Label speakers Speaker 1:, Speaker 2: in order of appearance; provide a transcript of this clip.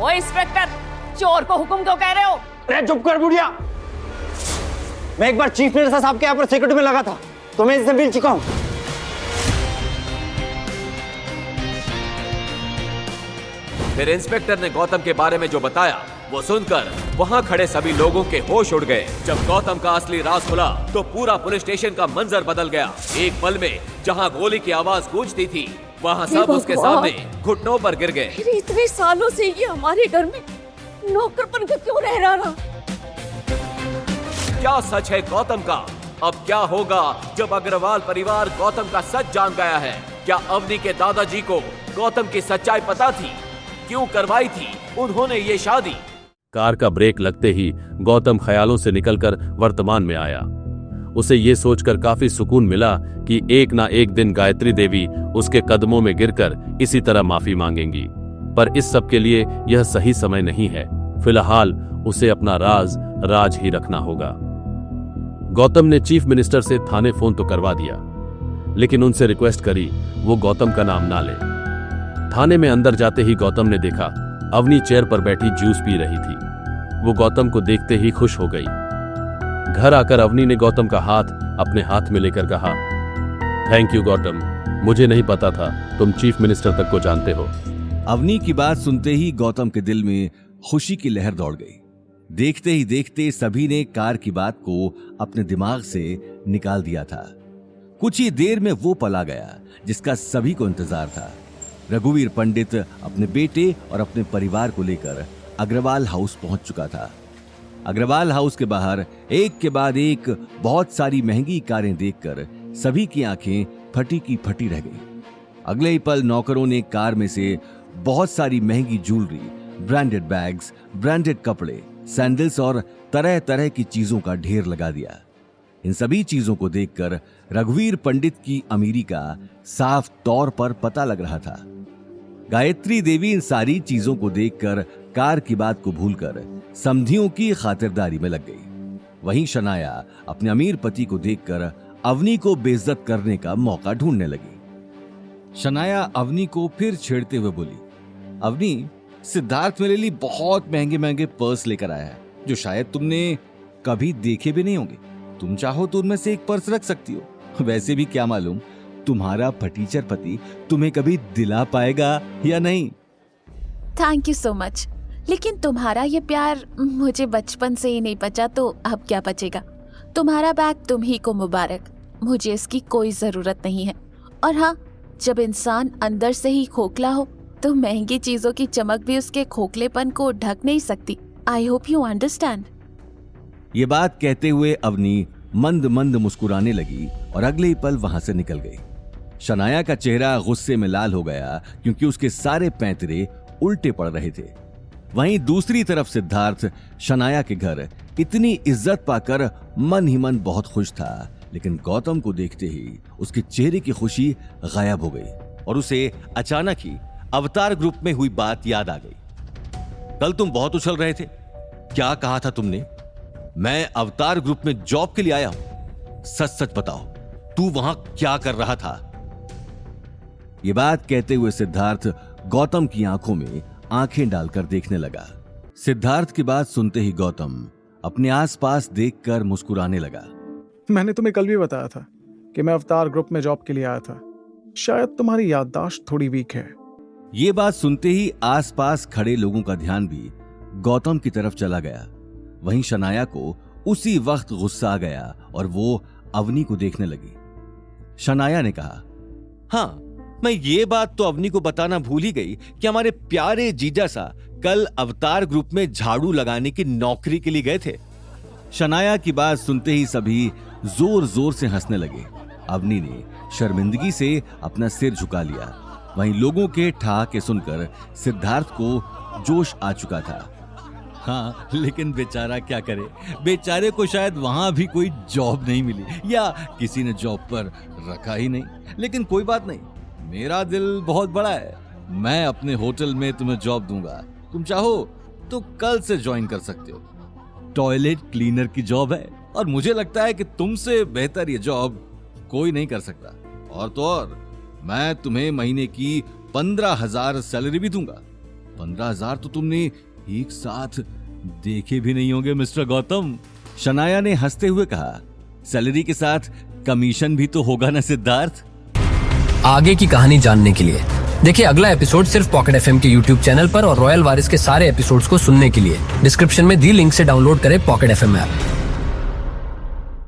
Speaker 1: ओ inspector, चोर को हुक्म क्यों कह रहे हो?
Speaker 2: अरे चुप कर बुढ़िया। मैं एक बार चीफ मिनिस्टर साहब के यहाँ पर सिक्योरिटी में लगा था, तो मैं इससे मिल चुका हूँ।
Speaker 3: फिर इंस्पेक्टर ने गौतम के बारे में जो बताया वो सुनकर वहां खड़े सभी लोगों के होश उड़ गए। जब गौतम का असली राज खुला तो पूरा पुलिस स्टेशन का मंजर बदल गया। एक पल में जहां गोली की आवाज गूंजती थी वहां सब उसके सामने घुटनों पर गिर गए।
Speaker 1: इतने सालों से ये हमारे घर में नौकर बनकर क्यों रह रहा?
Speaker 3: क्या सच है गौतम का? अब क्या होगा जब अग्रवाल परिवार गौतम का सच जान गया है? क्या अवनी के दादाजी को गौतम की सच्चाई पता थी? क्यों करवाई थी उन्होंने ये शादी?
Speaker 4: कार का ब्रेक लगते ही गौतम ख्यालों से निकलकर वर्तमान में आया। उसे ये सोचकर काफी सुकून मिला कि एक ना एक दिन गायत्री देवी उसके कदमों में गिरकर इसी तरह माफी मांगेंगी। पर इस सब के लिए यह सही समय नहीं है। फिलहाल उसे अपना राज ही रखना होगा। गौतम ने चीफ मिनिस्टर से थाने फोन तो करवा दिया, लेकिन उनसे रिक्वेस्ट करी वो गौतम का नाम ना ले। थाने में अंदर जाते ही गौतम ने देखा अवनी चेयर पर बैठी जूस पी रही थी। वो गौतम को देखते ही खुश हो गई। घर आकर अवनी ने गौतम का हाथ अपने हाथ में लेकर कहा, थैंक यू गौतम, मुझे नहीं पता था तुम चीफ मिनिस्टर तक को जानते हो।
Speaker 5: अवनी की बात सुनते ही गौतम के दिल में खुशी की लहर दौड़ गई। देखते ही देखते सभी ने कार की बात को अपने दिमाग से निकाल दिया था। कुछ ही देर में वो पल आ गया जिसका सभी को इंतजार था। रघुवीर पंडित अपने बेटे और अपने परिवार को लेकर अग्रवाल हाउस पहुंच चुका था। अग्रवाल हाउस के बाहर एक के बाद एक बहुत सारी महंगी कारें देखकर सभी की आंखें फटी की फटी रह गई। अगले ही पल नौकरों ने कार में से बहुत सारी महंगी ज्वेलरी, ब्रांडेड बैग्स, ब्रांडेड कपड़े, सैंडल्स और तरह तरह की चीजों का ढेर लगा दिया। इन सभी चीजों को देखकर रघुवीर पंडित की अमीरी का साफ तौर पर पता लग रहा था। गायत्री देवी इन सारी चीजों को देखकर कार की बात को भूलकर समधियों की खातिरदारी में लग गई। वहीं शनाया अपने अमीर पति को देखकर अवनी को बेइज्जत करने का मौका ढूंढने लगी। शनाया अवनी को फिर छेड़ते हुए बोली, अवनी, सिद्धार्थ मेरे लिए बहुत महंगे महंगे पर्स लेकर आया है जो शायद तुमने कभी देखे भी नहीं होंगे। तुम चाहो तो उनमें से एक पर्स रख सकती हो। वैसे भी क्या मालूम तुम्हारा फटीचर पति तुम्हें कभी दिला पाएगा या नहीं।
Speaker 6: थैंक यू सो मच, लेकिन तुम्हारा ये प्यार मुझे बचपन से ही नहीं बचा तो अब क्या बचेगा। तुम्हारा बैग तुम ही को मुबारक, मुझे इसकी कोई जरूरत नहीं है। और हाँ, जब इंसान अंदर से ही खोखला हो तो महंगी चीजों की चमक भी उसके खोखलेपन को ढक नहीं सकती। I hope you understand.
Speaker 5: ये बात कहते हुए अवनी मंद मंद मुस्कुराने लगी और अगले ही पल वहां से निकल गई। शनाया का चेहरा गुस्से में लाल हो गया क्योंकि उसके सारे पैंतरे उल्टे पड़ रहे थे। वहीं दूसरी तरफ सिद्धार्थ शनाया के घर इतनी इज्जत पाकर मन ही मन बहुत खुश था, लेकिन गौतम को देखते ही उसके चेहरे की खुशी गायब हो गई और उसे अचानक ही अवतार ग्रुप में हुई बात याद आ गई। कल तुम बहुत उछल रहे थे, क्या कहा था तुमने? मैं अवतार ग्रुप में जॉब के लिए आया हूं, सच सच बताओ, तू वहां क्या कर रहा था? ये बात कहते हुए सिद्धार्थ गौतम की आंखों में आंखें डालकर देखने लगा। सिद्धार्थ की बात सुनते ही गौतम अपने आसपास देखकर मुस्कुराने लगा।
Speaker 7: मैंने तुम्हें कल भी बताया था कि मैं अवतार ग्रुप में जॉब के लिए आया था। शायद तुम्हारी याददाश्त थोड़ी वीक है।
Speaker 5: ये बात सुनते ही आसपास खड़े लोगों का ध्यान भी गौतम की तरफ चला गया। वहीं शनाया को उसी वक्त गुस्सा आ गया और वो अवनी को देखने लगी। शनाया ने कहा, हाँ, मैं ये बात तो अवनी को बताना भूल ही गई कि हमारे प्यारे जीजा सा कल अवतार ग्रुप में झाड़ू लगाने की नौकरी के लिए गए थे। शनाया की बात सुनते ही सभी जोर जोर से हंसने लगे। अवनी ने शर्मिंदगी से अपना सिर झुका लिया। वहीं लोगों के ठहाके सुनकर सिद्धार्थ को जोश आ चुका था। हाँ, लेकिन बेचारा क्या करे, बेचारे को शायद वहां भी कोई जॉब नहीं मिली या किसी ने जॉब पर रखा ही नहीं। लेकिन कोई बात नहीं, मेरा दिल बहुत बड़ा है। मैं अपने होटल में तुम्हें जॉब दूंगा। तुम चाहो तो कल से ज्वाइन कर सकते हो। टॉयलेट क्लीनर की जॉब है और मुझे लगता है कि तुमसे बेहतर ये जॉब कोई नहीं कर सकता। और तो और, मैं तुम्हें महीने की 15,000 सैलरी भी दूंगा। 15,000 तो तुमने एक साथ देखे भी नहीं होंगे मिस्टर गौतम। शनाया ने हंसते हुए कहा, सैलरी के साथ कमीशन भी तो होगा ना सिद्धार्थ।
Speaker 8: आगे की कहानी जानने के लिए देखिए अगला एपिसोड सिर्फ पॉकेट एफएम के यूट्यूब चैनल पर और रॉयल वारिस के सारे एपिसोड्स को सुनने के लिए डिस्क्रिप्शन में दी लिंक से डाउनलोड करें पॉकेट एफएम ऐप।